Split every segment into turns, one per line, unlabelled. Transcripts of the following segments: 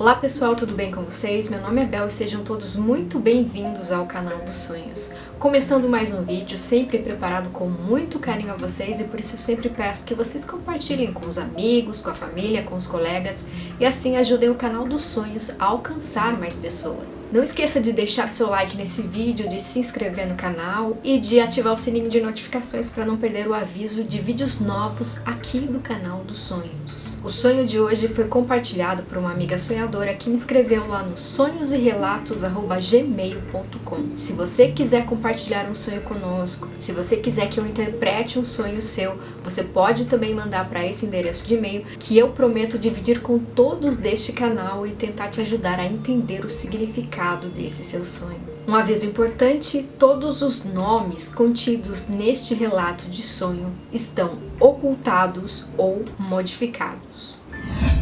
Olá pessoal, tudo bem com vocês? Meu nome é Bel e sejam todos muito bem-vindos ao canal dos sonhos. Começando mais um vídeo, sempre preparado com muito carinho a vocês e por isso eu sempre peço que vocês compartilhem com os amigos, com a família, com os colegas e assim ajudem o canal dos sonhos a alcançar mais pessoas. Não esqueça de deixar seu like nesse vídeo, de se inscrever no canal e de ativar o sininho de notificações para não perder o aviso de vídeos novos aqui do canal dos sonhos. O sonho de hoje foi compartilhado por uma amiga sonhadora que me escreveu lá no sonhosirelatos@gmail.com. Se você quiser compartilhar um sonho conosco, se você quiser que eu interprete um sonho seu, você pode também mandar para esse endereço de e-mail que eu prometo dividir com todos deste canal e tentar te ajudar a entender o significado desse seu sonho. Um aviso importante: todos os nomes contidos neste relato de sonho estão ocultados ou modificados.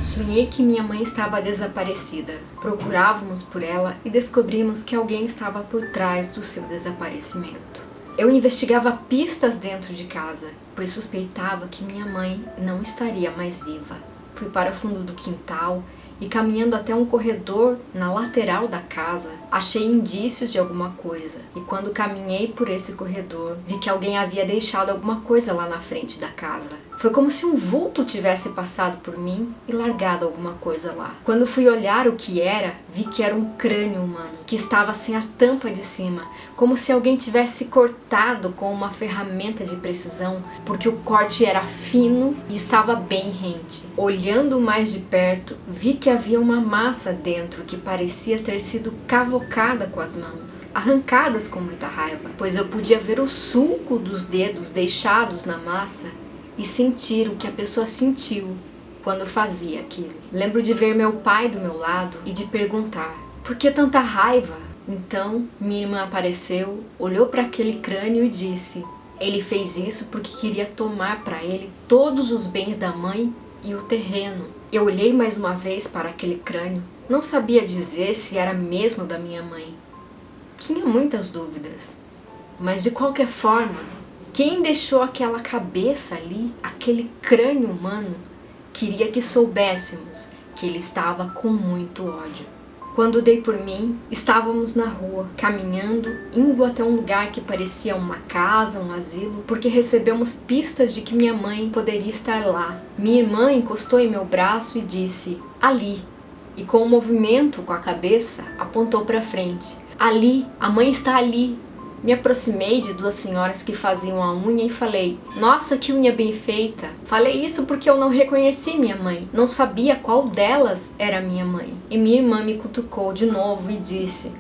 Sonhei que minha mãe estava desaparecida. Procurávamos por ela e descobrimos que alguém estava por trás do seu desaparecimento. Eu investigava pistas dentro de casa, pois suspeitava que minha mãe não estaria mais viva. Fui para o fundo do quintal e, caminhando até um corredor na lateral da casa, achei indícios de alguma coisa. E quando caminhei por esse corredor, vi que alguém havia deixado alguma coisa lá na frente da casa. Foi como se um vulto tivesse passado por mim e largado alguma coisa lá. Quando fui olhar o que era, vi que era um crânio humano, que estava sem a tampa de cima, como se alguém tivesse cortado com uma ferramenta de precisão, porque o corte era fino e estava bem rente. Olhando mais de perto, vi que havia uma massa dentro que parecia ter sido cavocada com as mãos, arrancadas com muita raiva, pois eu podia ver o sulco dos dedos deixados na massa e sentir o que a pessoa sentiu quando fazia aquilo. Lembro de ver meu pai do meu lado e de perguntar: por que tanta raiva? Então minha irmã apareceu, olhou para aquele crânio e disse: ele fez isso porque queria tomar para ele todos os bens da mãe e o terreno. Eu olhei mais uma vez para aquele crânio. Não sabia dizer se era mesmo da minha mãe. Tinha muitas dúvidas. Mas de qualquer forma, quem deixou aquela cabeça ali, aquele crânio humano, queria que soubéssemos que ele estava com muito ódio. Quando dei por mim, estávamos na rua, caminhando, indo até um lugar que parecia uma casa, um asilo, porque recebemos pistas de que minha mãe poderia estar lá. Minha irmã encostou em meu braço e disse: ali. E com um movimento com a cabeça, apontou para frente. Ali, a mãe está ali. Me aproximei de duas senhoras que faziam a unha e falei: nossa, que unha bem feita. Falei isso porque eu não reconheci minha mãe. Não sabia qual delas era minha mãe. E minha irmã me cutucou de novo e disse: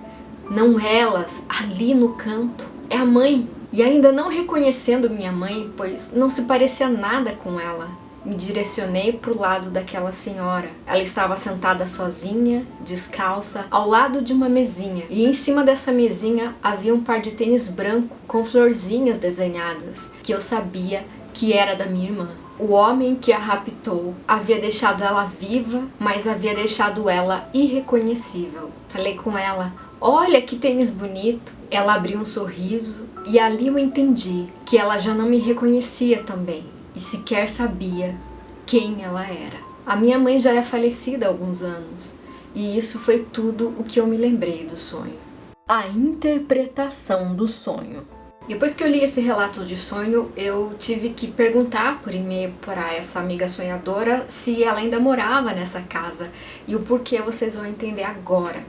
não elas, ali no canto. É a mãe. E ainda não reconhecendo minha mãe, pois não se parecia nada com ela, me direcionei para o lado daquela senhora. Ela estava sentada sozinha, descalça, ao lado de uma mesinha. E em cima dessa mesinha havia um par de tênis branco com florzinhas desenhadas, que eu sabia que era da minha irmã. O homem que a raptou havia deixado ela viva, mas havia deixado ela irreconhecível. Falei com ela: olha que tênis bonito. Ela abriu um sorriso e ali eu entendi que ela já não me reconhecia também e sequer sabia quem ela era. A minha mãe já é falecida há alguns anos, e isso foi tudo o que eu me lembrei do sonho. A interpretação do sonho. Depois que eu li esse relato de sonho, eu tive que perguntar por e-mail para essa amiga sonhadora se ela ainda morava nessa casa, e o porquê vocês vão entender agora.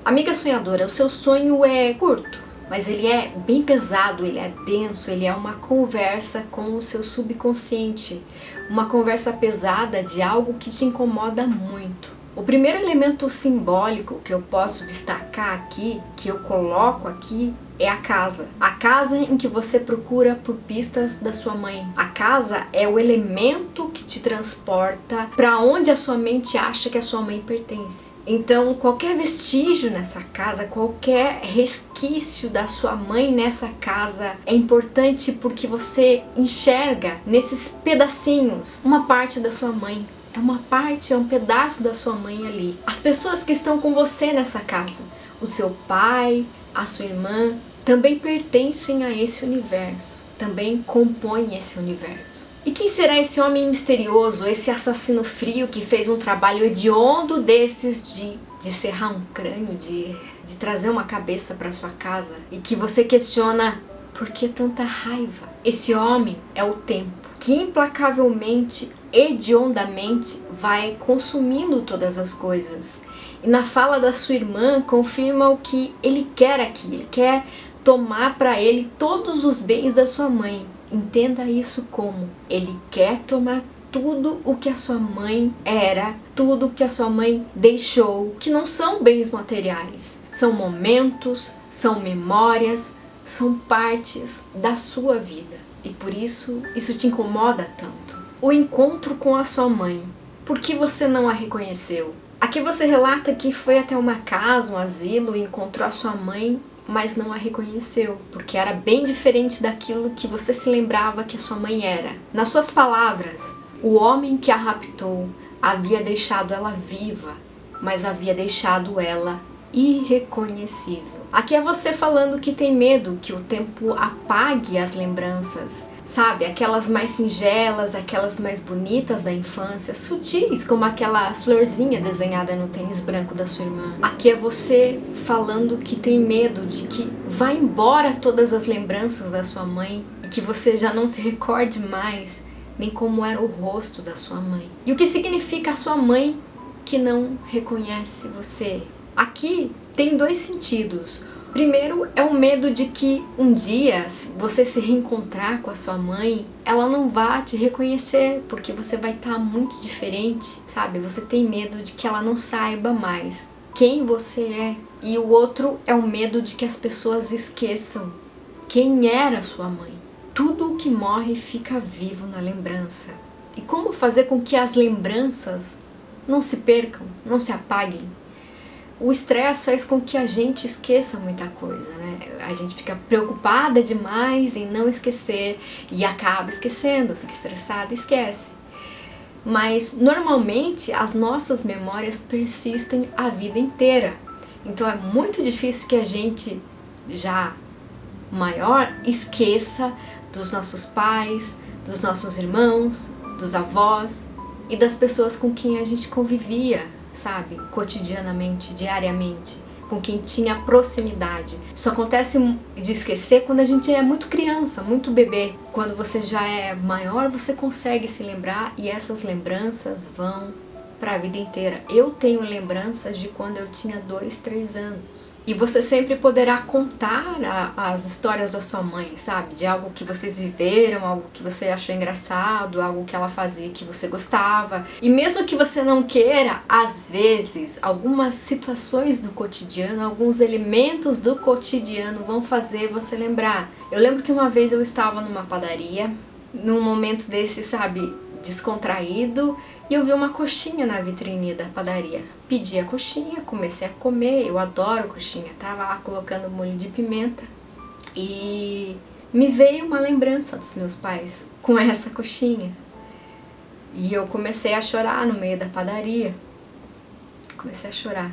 Amiga sonhadora, o seu sonho é curto, mas ele é bem pesado, ele é denso, ele é uma conversa com o seu subconsciente, uma conversa pesada de algo que te incomoda muito. O primeiro elemento simbólico que eu posso destacar aqui, que eu coloco aqui, é a casa. A casa em que você procura por pistas da sua mãe. A casa é o elemento que te transporta para onde a sua mente acha que a sua mãe pertence. Então, qualquer vestígio nessa casa, qualquer resquício da sua mãe nessa casa é importante porque você enxerga nesses pedacinhos uma parte da sua mãe. É uma parte, é um pedaço da sua mãe ali. As pessoas que estão com você nessa casa, o seu pai, a sua irmã, também pertencem a esse universo, também compõem esse universo. E quem será esse homem misterioso, esse assassino frio que fez um trabalho hediondo desses de serrar um crânio, de trazer uma cabeça para sua casa e que você questiona por que tanta raiva? Esse homem é o tempo, que implacavelmente, hediondamente vai consumindo todas as coisas. E na fala da sua irmã confirma o que ele quer aqui, ele quer tomar para ele todos os bens da sua mãe. Entenda isso como ele quer tomar tudo o que a sua mãe era, tudo o que a sua mãe deixou, que não são bens materiais, são momentos, são memórias, são partes da sua vida. E por isso te incomoda tanto. O encontro com a sua mãe. Por que você não a reconheceu? Aqui você relata que foi até uma casa, um asilo, e encontrou a sua mãe, mas não a reconheceu, porque era bem diferente daquilo que você se lembrava que a sua mãe era. Nas suas palavras, o homem que a raptou havia deixado ela viva, mas havia deixado ela irreconhecível. Aqui é você falando que tem medo que o tempo apague as lembranças, sabe? Aquelas mais singelas, aquelas mais bonitas da infância, sutis, como aquela florzinha desenhada no tênis branco da sua irmã. Aqui é você falando que tem medo de que vá embora todas as lembranças da sua mãe e que você já não se recorde mais nem como era o rosto da sua mãe. E o que significa a sua mãe que não reconhece você? Aqui tem dois sentidos. Primeiro é o medo de que um dia, se você se reencontrar com a sua mãe, ela não vá te reconhecer, porque você vai estar muito diferente, sabe? Você tem medo de que ela não saiba mais quem você é. E o outro é o medo de que as pessoas esqueçam quem era a sua mãe. Tudo o que morre fica vivo na lembrança. E como fazer com que as lembranças não se percam, não se apaguem? O estresse faz com que a gente esqueça muita coisa, né? A gente fica preocupada demais em não esquecer e acaba esquecendo, fica estressada e esquece. Mas normalmente as nossas memórias persistem a vida inteira. Então é muito difícil que a gente, já maior, esqueça dos nossos pais, dos nossos irmãos, dos avós e das pessoas com quem a gente convivia, sabe, cotidianamente, diariamente, com quem tinha proximidade. Isso acontece de esquecer quando a gente é muito criança, muito bebê. Quando você já é maior, você consegue se lembrar e essas lembranças vão para a vida inteira. Eu tenho lembranças de quando eu tinha 2, 3 anos. E você sempre poderá contar as histórias da sua mãe, sabe? De algo que vocês viveram, algo que você achou engraçado, algo que ela fazia que você gostava. E mesmo que você não queira, às vezes, algumas situações do cotidiano, alguns elementos do cotidiano vão fazer você lembrar. Eu lembro que uma vez eu estava numa padaria, num momento desse, sabe, descontraído, e eu vi uma coxinha na vitrine da padaria. Pedi a coxinha, comecei a comer, eu adoro coxinha, tava lá colocando molho de pimenta e me veio uma lembrança dos meus pais com essa coxinha. E eu comecei a chorar no meio da padaria. Comecei a chorar,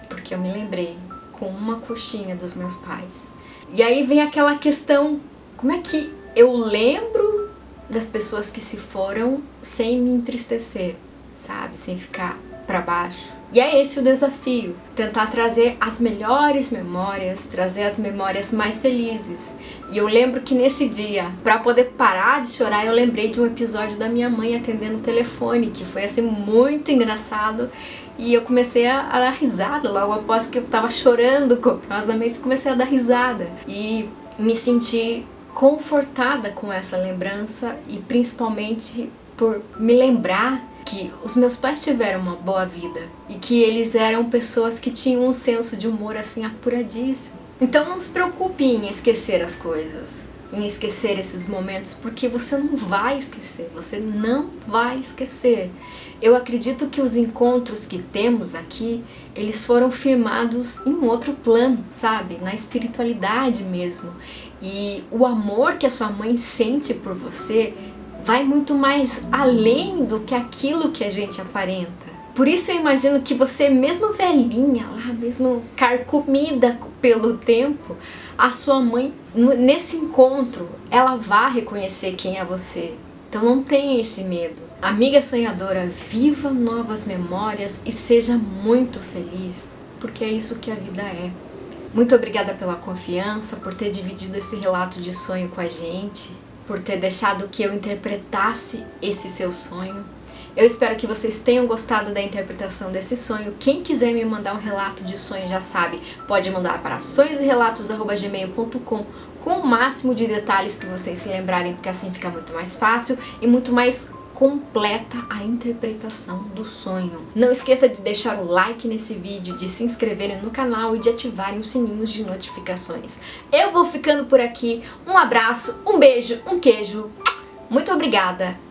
porque eu me lembrei com uma coxinha dos meus pais. E aí vem aquela questão, como é que eu lembro das pessoas que se foram sem me entristecer, sabe? Sem ficar pra baixo. E é esse o desafio, tentar trazer as melhores memórias, trazer as memórias mais felizes. E eu lembro que nesse dia, pra poder parar de chorar, eu lembrei de um episódio da minha mãe atendendo o telefone, que foi assim muito engraçado. E eu comecei a dar risada logo após que eu tava chorando copiosamente, comecei a dar risada. E me senti confortada com essa lembrança e principalmente por me lembrar que os meus pais tiveram uma boa vida e que eles eram pessoas que tinham um senso de humor assim apuradíssimo. Então não se preocupe em esquecer as coisas, em esquecer esses momentos, porque você não vai esquecer, você não vai esquecer. Eu acredito que os encontros que temos aqui, eles foram firmados em outro plano, sabe? Na espiritualidade mesmo. E o amor que a sua mãe sente por você vai muito mais além do que aquilo que a gente aparenta. Por isso eu imagino que você, mesmo velhinha lá, mesmo carcomida pelo tempo, a sua mãe, nesse encontro, ela vai reconhecer quem é você. Então não tenha esse medo. Amiga sonhadora, viva novas memórias e seja muito feliz, porque é isso que a vida é. Muito obrigada pela confiança, por ter dividido esse relato de sonho com a gente, por ter deixado que eu interpretasse esse seu sonho. Eu espero que vocês tenham gostado da interpretação desse sonho. Quem quiser me mandar um relato de sonho já sabe, pode mandar para sonhosrelatos@gmail.com com o máximo de detalhes que vocês se lembrarem, porque assim fica muito mais fácil e muito mais completa a interpretação do sonho. Não esqueça de deixar o like nesse vídeo, de se inscreverem no canal e de ativarem os sininhos de notificações. Eu vou ficando por aqui. Um abraço, um beijo, um queijo. Muito obrigada